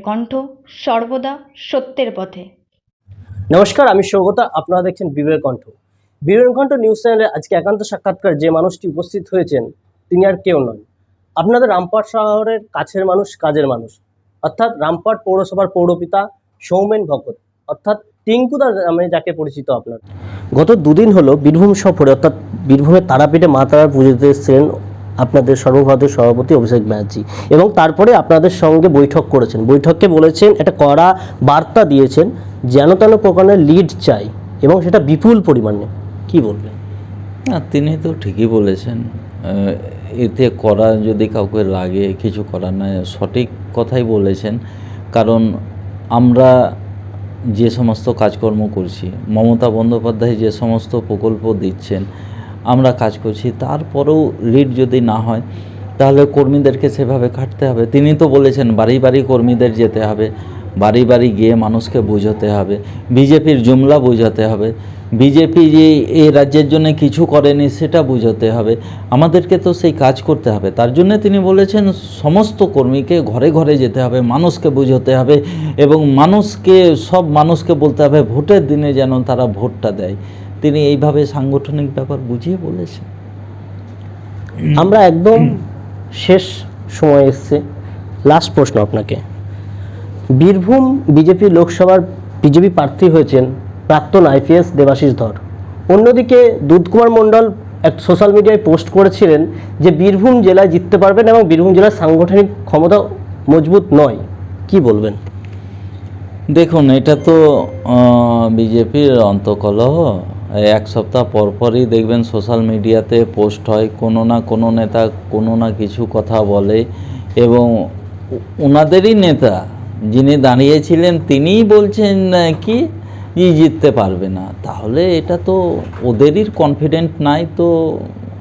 কণ্ঠ, সর্বদা সত্যের পথে। নমস্কার, আমি সৌগতা। আপনারা দেখছেন বীরের কণ্ঠ। বীরের কণ্ঠ নিউজ চ্যানেলে আজকে একান্ত সাক্ষাৎকার যে মানুষটি উপস্থিত হয়েছেন তিনি আর কেউ নন, আপনাদের রামপুরহাট শহরের কাছের মানুষ, কাজের মানুষ, অর্থাৎ রামপুরহাট পৌরসভার পৌরপিতা সৌমেন ভগত, অর্থাৎ টিঙ্কুদা নামে যাকে পরিচিত। আপনার গত দুদিন হলো বীরভূম সফরে, অর্থাৎ বীরভূমের তারাপীঠে মা তারার পুজোতে এসেছেন আপনাদের সর্বভারতীয় সভাপতি অভিষেক ব্যানার্জি, এবং তারপরে আপনাদের সঙ্গে বৈঠক করেছেন। বৈঠকে বলেছেন, একটা কড়া বার্তা দিয়েছেন, যেন তেন প্রকারের লিড চাই এবং সেটা বিপুল পরিমাণে। কি বলবেন? না, তিনি তো ঠিকই বলেছেন। এতে করা যদি কাউকে লাগে, কিছু করার নয়, সঠিক কথাই বলেছেন। কারণ আমরা যে সমস্ত কাজকর্ম করছি, মমতা বন্দ্যোপাধ্যায় যে সমস্ত প্রকল্প দিচ্ছেন, আমরা কাজ করছি, তারপরেও লিড যদি না হয় তাহলে কর্মীদেরকে সেভাবে খাটতে হবে। তিনি তো বলেছেন বাড়ি বাড়ি কর্মীদের যেতে হবে, বাড়ি বাড়ি গিয়ে মানুষকে বোঝাতে হবে, বিজেপির জুমলা বোঝাতে হবে, বিজেপি যে এই রাজ্যের জন্য কিছু করেনি সেটা বোঝাতে হবে। আমাদেরকে তো সেই কাজ করতে হবে। তার জন্য তিনি বলেছেন সমস্ত কর্মীকে ঘরে ঘরে যেতে হবে, মানুষকে বোঝাতে হবে, এবং সব মানুষকে বলতে হবে ভোটের দিনে যেন তারা ভোটটা দেয়। তিনি এইভাবে সাংগঠনিক ব্যাপার বুঝিয়ে বলেছেন। আমরা একদম শেষ সময় এসছে, লাস্ট প্রশ্ন আপনাকে। বীরভূম বিজেপি প্রার্থী হয়েছেন প্রাক্তন আইপিএস দেবাশিস ধর। অন্যদিকে দুধকুমার মণ্ডল এক সোশ্যাল মিডিয়ায় পোস্ট করেছিলেন যে বীরভূম জেলায় জিততে পারবেন এবং বীরভূম জেলার সাংগঠনিক ক্ষমতা মজবুত নয়। কি বলবেন? দেখুন, এটা তো বিজেপির অন্তকলহ। এক সপ্তাহ পরপরই দেখবেন সোশ্যাল মিডিয়াতে পোস্ট হয়, কোনো না কোনো নেতা কোনো না কিছু কথা বলে, এবং ওনাদেরই নেতা যিনি দাঁড়িয়েছিলেন তিনিই বলছেন কি জিততে পারবে না। তাহলে এটা তো ওদেরই কনফিডেন্ট নাই, তো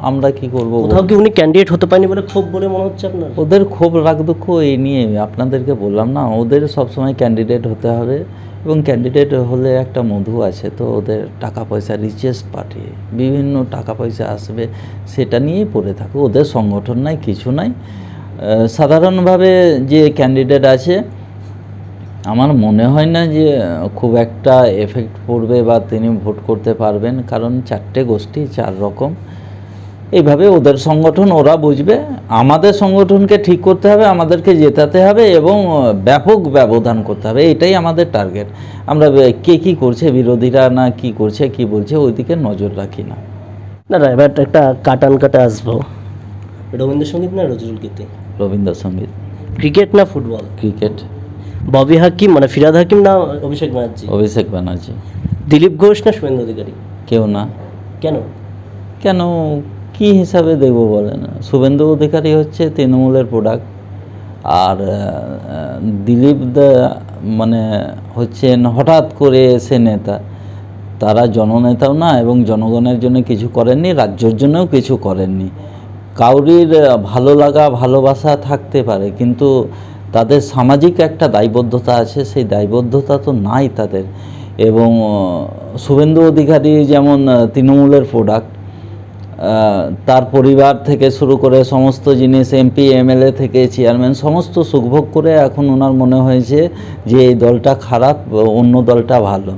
আমরা কি করবো? কোথাও কি উনি ক্যান্ডিডেট হতে পারেনি বলে ক্ষোভ বলে মনে হচ্ছে আপনার? ওদের ক্ষোভ রাগ দুঃখ এই নিয়ে আপনাদেরকে বললাম না, ওদের সবসময় ক্যান্ডিডেট হতে হবে, এবং ক্যান্ডিডেট হলে একটা মধু আছে, তো ওদের টাকা পয়সা, রিচেস্ট পার্টি, বিভিন্ন টাকা পয়সা আসবে, সেটা নিয়েই পড়ে থাকে। ওদের সংগঠন নাই, কিছু নাই। সাধারণভাবে যে ক্যান্ডিডেট আছে আমার মনে হয় না যে খুব একটা এফেক্ট পড়বে বা তিনি ভোট করতে পারবেন, কারণ চারটে গোষ্ঠী, চার রকম। এইভাবে ওদের সংগঠন ওরা বুঝবে। আমাদের সংগঠনকে ঠিক করতে হবে, আমাদেরকে জেতাতে হবে, এবং ব্যাপক ব্যবধান করতে হবে। এটাই আমাদের টার্গেট। আমরা কে কী করছে, বিরোধীরা না কি করছে, কি বলছে, ওই দিকে নজর রাখি না। না, এবার একটা কাটে আসবো। রবীন্দ্রসঙ্গীত না নজরুলগীতি? রবীন্দ্রসঙ্গীত। ক্রিকেট না ফুটবল? ক্রিকেট। ববি হাকিম মানে ফিরাদ হাকিম না অভিষেক ব্যানার্জি? অভিষেক ব্যানার্জি। দিলীপ ঘোষ না শুভেন্দু অধিকারী? কেউ না। কেন? কি হিসাবে দেব বলেন? শুভেন্দু অধিকারী হচ্ছে তৃণমূলের প্রোডাক্ট, আর দিলীপ মানে হচ্ছেন হঠাৎ করে এসে নেতা। তারা জননেতাও না, এবং জনগণের জন্য কিছু করেননি, রাজ্যের জন্যও কিছু করেননি। কাউরির ভালো লাগা ভালোবাসা থাকতে পারে, কিন্তু তাদের সামাজিক একটা দায়বদ্ধতা আছে, সেই দায়বদ্ধতা তো নাই তাদের। এবং শুভেন্দু অধিকারী যেমন তৃণমূলের প্রোডাক্ট, তার পরিবার থেকে শুরু করে সমস্ত জিনিস, এমপি এমএলএ থেকে চেয়ারম্যান সমস্ত সুখভোগ করে এখন ওনার মনে হয়েছে যে এই দলটা খারাপ, অন্য দলটা ভালো।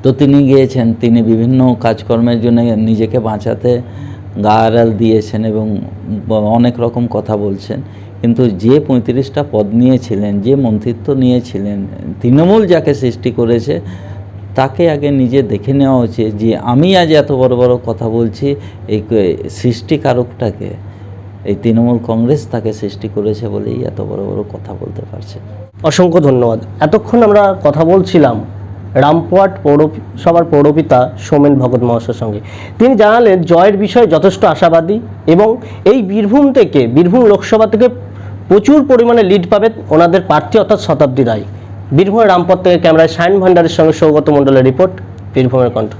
তো তিনি গিয়েছেন, তিনি বিভিন্ন কাজকর্মের জন্য নিজেকে বাঁচাতে গা আড়াল দিয়েছেন এবং অনেক রকম কথা বলছেন। কিন্তু যে 35টা পদ নিয়েছিলেন, যে মন্ত্রিত্ব নিয়েছিলেন, তৃণমূল যাকে সৃষ্টি করেছে তাকে আগে নিজে দেখে নেওয়া উচিত যে আমি আজ এত বড় বড় কথা বলছি, এই সৃষ্টিকারকটাকে, এই তৃণমূল কংগ্রেস তাকে সৃষ্টি করেছে বলেই এত বড় বড় কথা বলতে পারছে। অসংখ্য ধন্যবাদ। এতক্ষণ আমরা কথা বলছিলাম রামপুরহাট পৌরসভার পৌরপিতা সৌমেন ভগত মহাশয়ের সঙ্গে। তিনি জানালেন জয়ের বিষয়ে যথেষ্ট আশাবাদী, এবং এই বীরভূম লোকসভা থেকে প্রচুর পরিমাণে লিড পাবে ওনাদের প্রার্থী, অর্থাৎ শতাব্দী রায়। বীরভূমের রামপুরহাট থেকে ক্যামেরায় সায়ন ভান্ডারের সঙ্গে সৌগত মণ্ডলের রিপোর্ট, বীরভূমের কণ্ঠ।